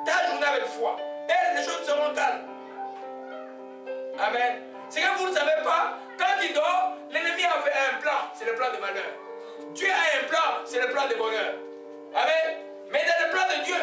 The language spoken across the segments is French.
ta journée avec foi. Et les choses seront calmes. Amen. C'est que vous ne savez pas, quand il dort, l'ennemi a fait un plan, c'est le plan de malheur. Dieu a un plan, c'est le plan de bonheur. Amen. Mais dans le plan de Dieu,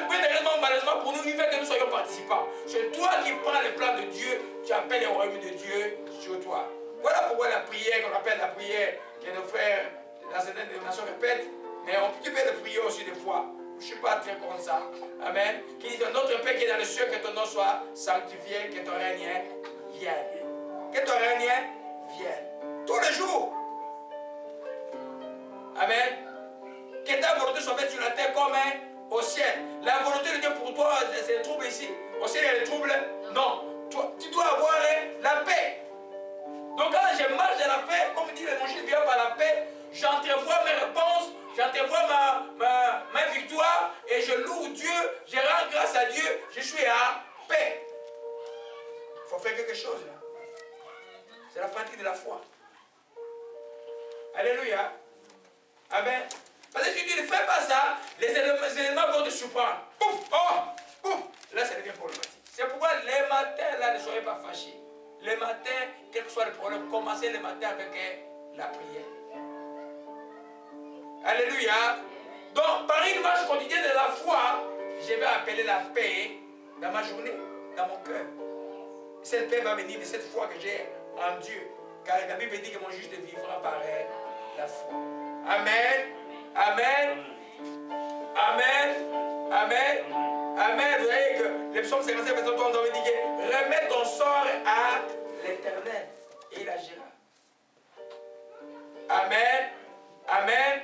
malheureusement pour nous, il veut que nous soyons participants. C'est toi qui prends le plan de Dieu, tu appelles le royaume de Dieu sur toi. Voilà pourquoi la prière, qu'on appelle la prière, que nos frères dans certaines dénominations répètent, mais tu peux le prier aussi des fois. Je ne suis pas très contre ça. Amen. Qui dit, notre Père qui est dans les cieux, que ton nom soit sanctifié, que ton règne vienne. Que ton règne vienne. Tous les jours. Amen. Que ta volonté soit faite sur la terre comme au ciel. La volonté de Dieu pour toi, c'est le trouble ici. Au ciel, il y a le trouble. Non. Tu dois avoir la paix. Donc quand je marche dans la paix, comme dit l'évangile vient par la paix, j'entrevois mes réponses, j'entrevois ma victoire et je loue Dieu, je rends grâce à Dieu, je suis à paix. Il faut faire quelque chose là. C'est la pratique de la foi. Alléluia. Amen. Parce que si tu ne fais pas ça, les éléments vont te surprendre. Pouf, oh, pouf. Là, ça devient problématique. C'est pourquoi les matins, là, ne soyez pas fâchés. Les matins, quel que soit le problème, commencez le matin avec la prière. Alléluia. Donc, par une marche quotidienne de la foi, je vais appeler la paix dans ma journée, dans mon cœur. Cette paix va venir de cette foi que j'ai en Dieu. Car la Bible dit que mon juste vivra par la foi. Amen. Amen. Amen. Amen. Amen. Vous voyez que le psaume 57, verset 3, nous avons dit que remets ton sort à l'Éternel et il agira. Amen. Amen.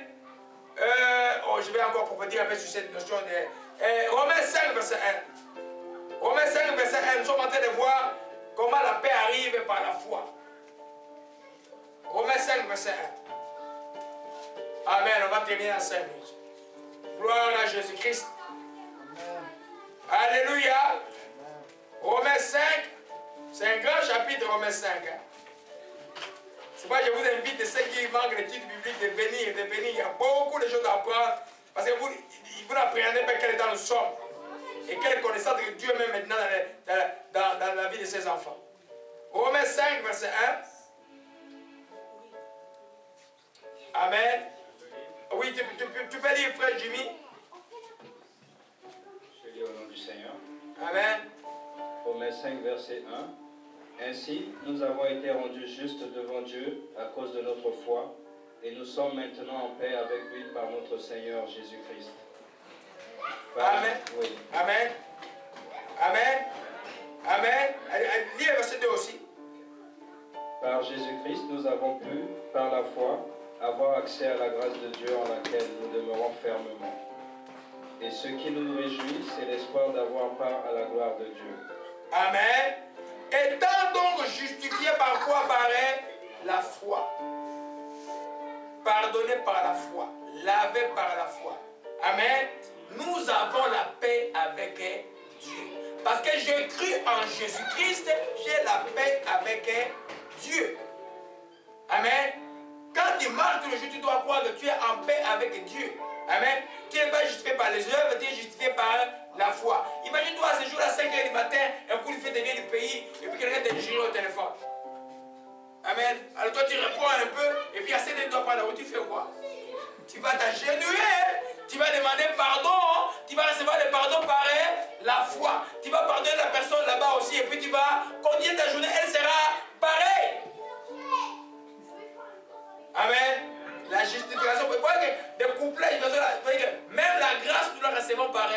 Je vais encore prophétiser un peu sur cette notion de Romains 5, verset 1. Romains 5, verset 1, nous sommes en train de voir comment la paix arrive par la foi. Romains 5, verset 1. Amen. On va terminer en 5 minutes. Gloire à Jésus-Christ. Alléluia. Romains 5, c'est un grand chapitre, Romains 5. C'est pourquoi je vous invite, ceux qui manquent l'étude biblique, de venir. Il y a beaucoup de choses à apprendre. Parce que vous n'apprenez pas quel état nous sommes. Et quelle connaissance que Dieu met maintenant dans la vie de ses enfants. Romains 5, verset 1. Amen. Oui, tu peux lire, frère Jimmy. Je lis au nom du Seigneur. Amen. Romains 5, verset 1. Ainsi, nous avons été rendus justes devant Dieu à cause de notre foi, et nous sommes maintenant en paix avec lui par notre Seigneur Jésus-Christ. Amen. Oui. Amen. Amen. Amen. Lis le verset 2 aussi. Par Jésus-Christ, nous avons pu, par la foi, avoir accès à la grâce de Dieu en laquelle nous demeurons fermement. Et ce qui nous réjouit, c'est l'espoir d'avoir part à la gloire de Dieu. Amen. Étant donc justifié par quoi? Par la foi. Pardonné par la foi. Lavé par la foi. Amen. Nous avons la paix avec Dieu. Parce que j'ai cru en Jésus-Christ, j'ai la paix avec Dieu. Amen. Quand tu marches tous les jours, tu dois croire que tu es en paix avec Dieu. Amen. Tu n'es pas justifié par les œuvres, tu es justifié par la foi. Imagine-toi ce jour à 5 h du matin, un coup de feu devient du pays, et puis quelqu'un te gire au téléphone. Amen. Alors toi tu réponds un peu, et puis à 7 h tu dois prendre la route, tu fais quoi? Tu vas t'agenouiller, tu vas demander pardon, tu vas recevoir le pardon par la foi. Tu vas pardonner la personne là-bas aussi, et puis tu vas continuer ta journée, elle sera pareille. Amen. La justification, vous voyez que des couplets, vous voyez que même la grâce, nous la recevons par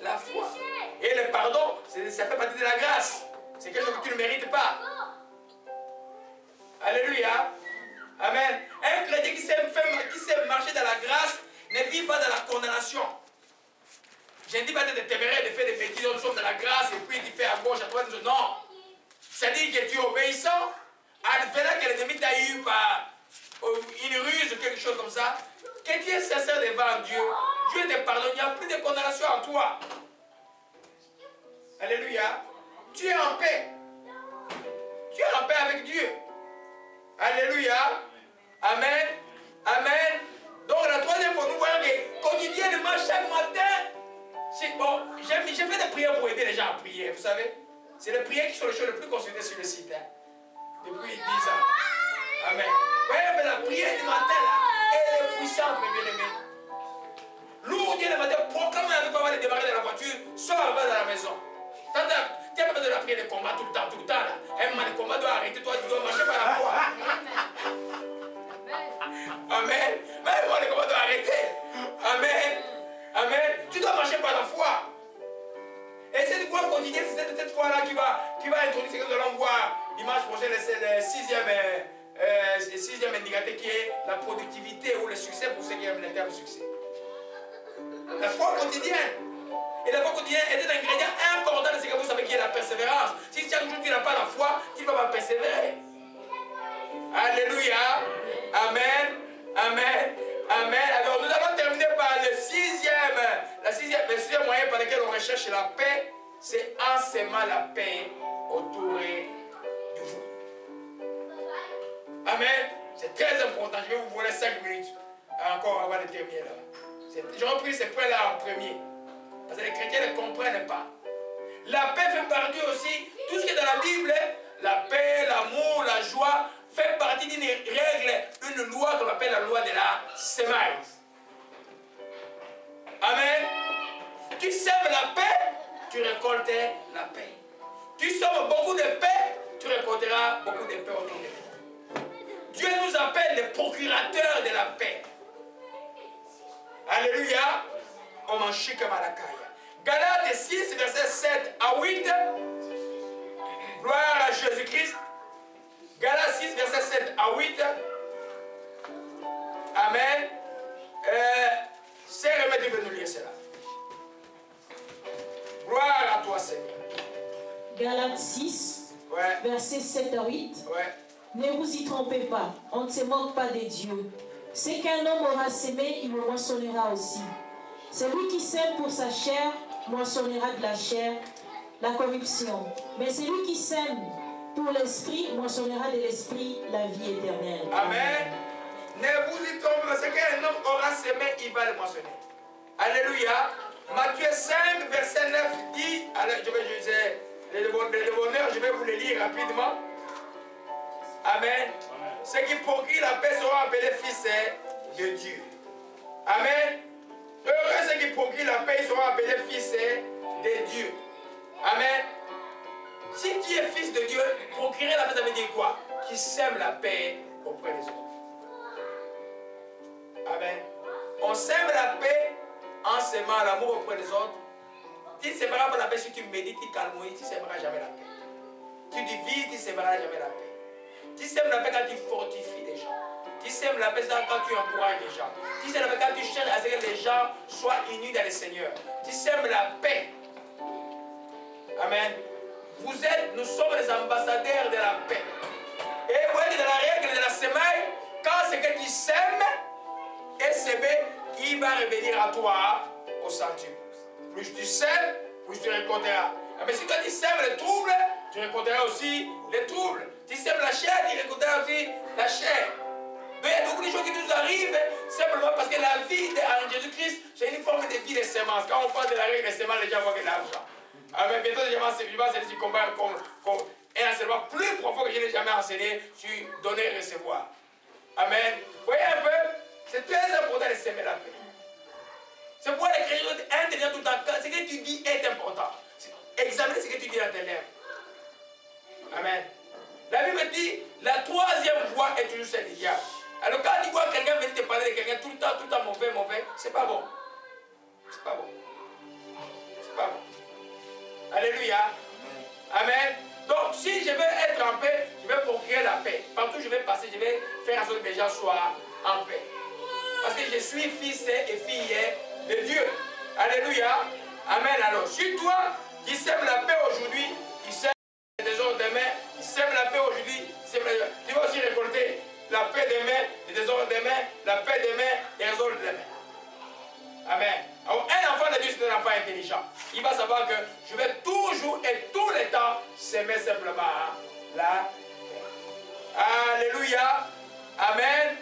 la foi. Et le pardon, ça fait partie de la grâce. C'est quelque chose que tu ne mérites pas. Alléluia. Amen. Un chrétien qui sait marcher dans la grâce ne vit pas dans la condamnation. Je ne dis pas d'être téméraire, de faire des bêtises, nous sommes dans la grâce et puis tu fais à gauche, à droite. Non. C'est-à-dire que tu es obéissant. Advenant que l'ennemi t'a eu par une ruse ou quelque chose comme ça, que tu es sincère devant Dieu, Dieu te pardonne, il n'y a plus de condamnation en toi. Alléluia. Tu es en paix. Tu es en paix avec Dieu. Alléluia. Amen. Amen. Donc la troisième fois, nous voyons que quotidiennement, chaque matin, bon, j'ai fait des prières pour aider les gens à prier, vous savez. C'est les prières qui sont les choses les plus consultées sur le site. Hein, depuis 10 ans. Amen. Vous voyez, mais la prière du matin, là, elle est puissante, mes bien-aimés. Lourd, Dieu le matin, proclame avec toi avant de démarrer dans la voiture, sors dans la maison. Tu n'as pas besoin de la prière de combat tout le temps, là. Un moment de combat doit arrêter, toi, tu dois marcher par la foi. Amen. Même moi, le combat doit arrêter. Amen. Amen. Tu dois marcher par la foi. Et cette foi quotidienne, c'est cette foi-là qui va introduire ce que nous allons voir dimanche prochain, le sixième indicateur qui est la productivité ou le succès pour ceux qui aiment le terme succès. La foi quotidienne. Et la foi quotidienne est un ingrédient important de ce que vous savez qui est la persévérance. Si chaque jour tu n'as pas la foi, tu ne vas pas persévérer. Alléluia. Amen. Amen. Amen. Alors nous avons terminé par le sixième moyen par lequel on recherche la paix, c'est en s'aimant la paix autour de vous. Amen. C'est très important. Je vais vous voler 5 minutes encore avant de terminer là. Je repris ce point-là en premier. Parce que les chrétiens ne comprennent pas. La paix fait partie aussi, tout ce qui est dans la Bible, la paix, l'amour, la joie, fait partie d'une règle, une loi qu'on appelle la loi de la sémaille. Amen. Tu sèmes la paix, tu récoltes la paix. Tu sèmes beaucoup de paix, tu récolteras beaucoup de paix autour de toi. Dieu nous appelle les procurateurs de la paix. Alléluia. Galates 6, versets 7 à 8. Gloire à Jésus-Christ. Galates 6, verset 7 à 8. Amen. C'est remettre de nous lire cela. Gloire à toi, Seigneur. Galates 6, ouais. Verset 7 à 8. Ouais. Ne vous y trompez pas, on ne se moque pas des dieux. Ce qu'un homme aura sémé, il le moissonnera aussi. Celui qui sème pour sa chair, moissonnera de la chair, la corruption. Mais celui qui sème pour l'esprit, moissonnera de l'esprit, la vie éternelle. Amen. Ne vous y trompez pas, ce qu'un homme aura sémé, il va le moissonner. Alléluia. Matthieu 5, verset 9 dit, alors le bonheur, je vais vous le lire rapidement. Amen. Ceux qui procurent la paix seront appelés fils de Dieu. Amen. Heureux ceux qui procurent la paix seront appelés fils de Dieu. Amen. Si tu es fils de Dieu, procurer la paix, ça veut dire quoi? Qui sème la paix auprès des autres. Amen. On sème la paix en s'aimant l'amour auprès des autres. Tu ne sèmeras pas la paix si tu médites, tu calmoies, tu ne sèmeras jamais la paix. Tu divises, tu ne sèmeras jamais la paix. Tu sèmes la paix quand tu fortifies les gens. Tu sèmes la paix quand tu encourages les gens. Tu sèmes la paix quand tu cherches à ce que les gens soient unis dans le Seigneur. Tu sèmes la paix. Amen. Nous sommes les ambassadeurs de la paix. Et vous voyez dans la règle de la semaille, quand c'est que tu sèmes et s'aimer, il va revenir à toi au centuple. Plus tu sèmes, plus tu récolteras. Mais si toi tu sèmes les troubles, tu récolteras aussi les troubles. Tu sèmes la chair, tu récolteras aussi la chair. Mais il y a beaucoup de choses qui nous arrivent simplement parce que la vie en Jésus-Christ, c'est une forme de vie de sémence. Quand on parle de la règle des semences, les gens voient que l'argent. Amen. Bientôt, c'est du combat comme un enseignement plus profond que je n'ai jamais enseigné sur donner et recevoir. Amen. Vous voyez un peu, c'est très important de s'aimer la paix. C'est pourquoi les chrétiens doivent être intelligents tout le temps. Ce que tu dis est important. Examiner ce que tu dis dans tes lèvres. Amen. La Bible dit, la troisième voie est toujours celle du diable. Alors quand tu vois quelqu'un venir te parler de quelqu'un tout le temps mauvais, c'est pas bon. C'est pas bon. C'est pas bon. Alléluia. Amen. Donc si je veux être en paix, je vais procurer la paix. Partout où je vais passer, je vais faire en sorte que les gens soient en paix. Parce que je suis fils et fille de Dieu. Alléluia. Amen. Alors, si toi qui sèmes la paix aujourd'hui, qui sème le désordre demain, qui sème la paix aujourd'hui, tu vas aussi récolter la paix demain, le désordre demain, la paix demain, et le désordre demain. Amen. Alors, un enfant de Dieu, c'est un enfant intelligent. Il va savoir que je vais toujours et tous les temps s'aimer simplement la paix. Alléluia. Amen.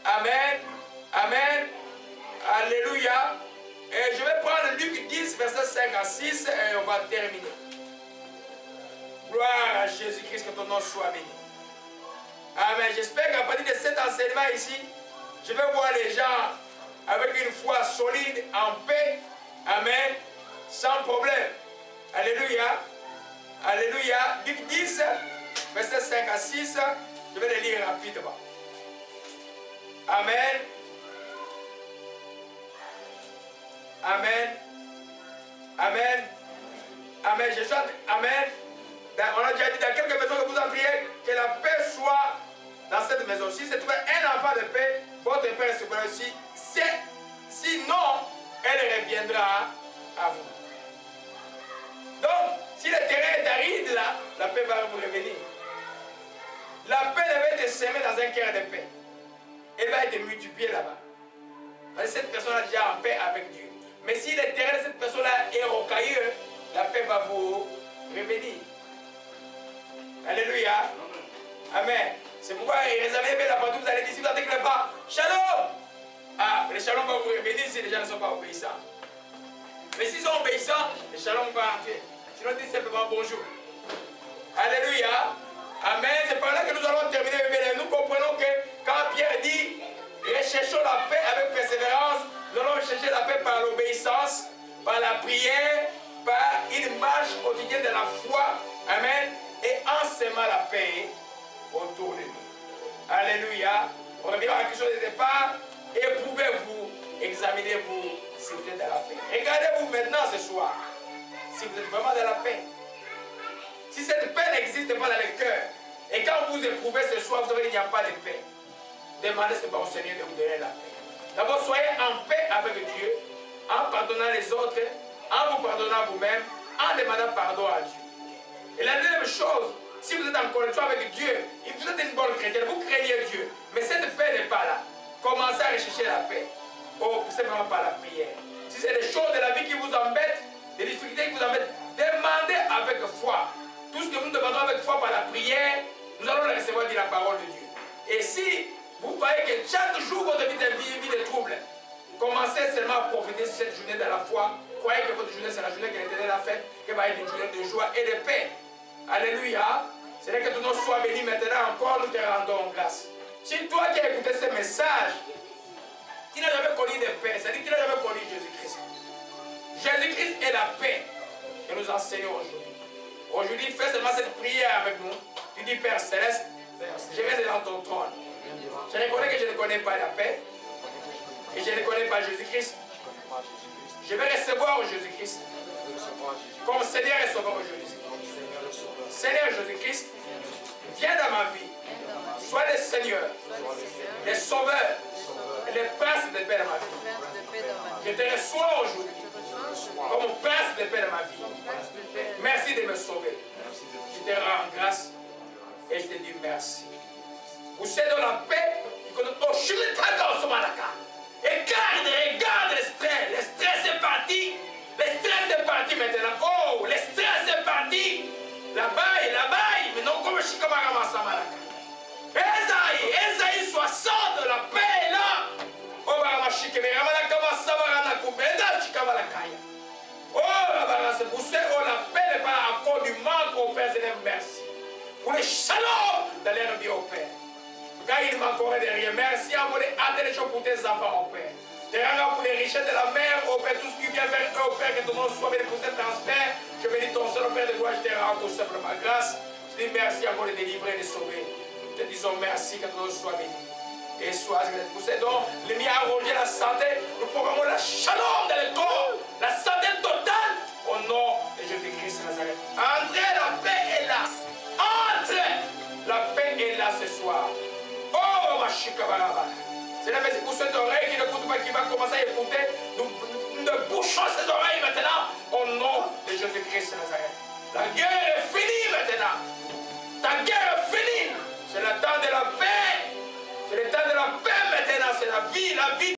Amen. Amen. Alléluia. Et je vais prendre Luc 10, 10, verset 5 à 6, et on va terminer. Gloire à Jésus-Christ, que ton nom soit béni. Amen. J'espère qu'à partir de cet enseignement ici, je vais voir les gens avec une foi solide, en paix. Amen. Sans problème. Alléluia. Alléluia. Luc 10, verset 5 à 6. Je vais les lire rapidement. Amen. Amen. Amen. Amen. Je chante Amen. On a déjà dit dans quelques maisons que vous entriez, que la paix soit dans cette maison. Si c'est un enfant de paix, votre Père se verra aussi. Sinon, elle reviendra à vous. Donc, si le terrain est aride là, la paix va vous revenir. La paix devait être semée dans un cœur de paix. Elle va être multipliée là-bas. Parce que cette personne est déjà en paix avec Dieu. Mais si le terrain de cette personne-là est rocailleux, la paix va vous revenir. Alléluia. Amen. C'est pourquoi examinez bien la partout, vous allez dire, si vous n'entendez pas, Shalom. Ah, le Shalom va vous revenir si les gens ne sont pas obéissants. Mais s'ils sont obéissants, le Shalom va entrer. Sinon, dites simplement bonjour. Alléluia. Amen. C'est par là que nous allons terminer. Nous comprenons que quand Pierre dit, recherchons la paix avec persévérance, nous allons rechercher la paix par l'obéissance, par la prière, par une marche quotidienne de la foi. Amen. Et en semant la paix autour de nous. Alléluia. On revient à la question de départ. Éprouvez-vous, examinez-vous si vous êtes dans la paix. Regardez-vous maintenant ce soir si vous êtes vraiment dans la paix. Si cette paix n'existe pas dans le cœur, et quand vous éprouvez ce soir, vous savez qu'il n'y a pas de paix. Demandez ce bon Seigneur de vous donner la paix. D'abord, soyez en paix avec Dieu, en pardonnant les autres, en vous pardonnant vous-même, en demandant pardon à Dieu. Et la deuxième chose, si vous êtes en connexion avec Dieu, vous êtes une bonne chrétienne, vous craignez Dieu, mais cette paix n'est pas là. Commencez à rechercher la paix. Oh, simplement par la prière. Si c'est des choses de la vie qui vous embêtent, des difficultés qui vous embêtent, demandez avec foi. Tout ce que nous demandons avec foi par la prière, nous allons le recevoir de la parole de Dieu. Et si vous voyez que chaque jour votre vie est une vie de troubles, commencez seulement à profiter de cette journée de la foi. Croyez que votre journée, c'est la journée que l'Éternel a faite, qu'elle va être une journée de joie et de paix. Alléluia. C'est là que ton nom soit béni maintenant encore, nous te rendons grâce. Si toi qui as écouté ce message, qui n'a jamais connu de paix, c'est-à-dire qui n'a jamais connu Jésus-Christ. Jésus-Christ est la paix que nous enseignons aujourd'hui. Aujourd'hui, fais seulement cette prière avec nous. Tu dis, Père Céleste, je viens devant ton trône. Je reconnais que je ne connais pas la paix et je ne connais pas Jésus-Christ. Je vais recevoir Jésus-Christ comme Seigneur et Sauveur aujourd'hui. Seigneur Jésus-Christ, viens dans ma vie. Sois le Seigneur, le Sauveur et le Prince de paix dans ma vie. Je te reçois aujourd'hui comme Prince de paix dans ma vie. Merci de me sauver. Je te rends grâce et je te dis merci. Vous êtes dans la paix. Et regarde le stress. Le stress est parti. Le stress est parti maintenant. Oh, le stress est parti. La baille. Mais non comme je suis comme un Samaraka. Esaïe 60, la paix est là. Oh, Baramashike, mais Ramanakama Samarana Koubeda, Chikamalakaya. Oh, c'est pour ça que la paix n'est pas encore du manque au Père Seigneur, merci. Pour le shalom de l'air vie au Père. Quand il m'encore derrière, merci à vous de hâter les choses pour tes enfants au Père. Te rends pour les richesses de la mer, au Père, tout ce qui vient vers eux, au Père, que ton nom soit béni pour ce transfert. Je bénis ton seul, au Père de gloire, je te rends tout simplement grâce. Je dis merci à vous de délivrer, de sauver. Nous te disons merci, que ton nom soit béni. Et sois pour ces dons, les miens arronger la santé, nous programmons la shalom dans le corps, la santé totale, au nom de Jésus-Christ de Nazareth. Entrez, la paix est là. Entrez, la paix est là ce soir. Oh, ma chikabaraba. C'est la merci pour cette oreille qui n'écoute pas, qui va commencer à écouter. Nous bouchons ses oreilles maintenant, au nom de Jésus-Christ de Nazareth. La guerre est finie maintenant. Ta guerre est finie. C'est le temps de la paix. C'est le temps de la paix maintenant. C'est la vie,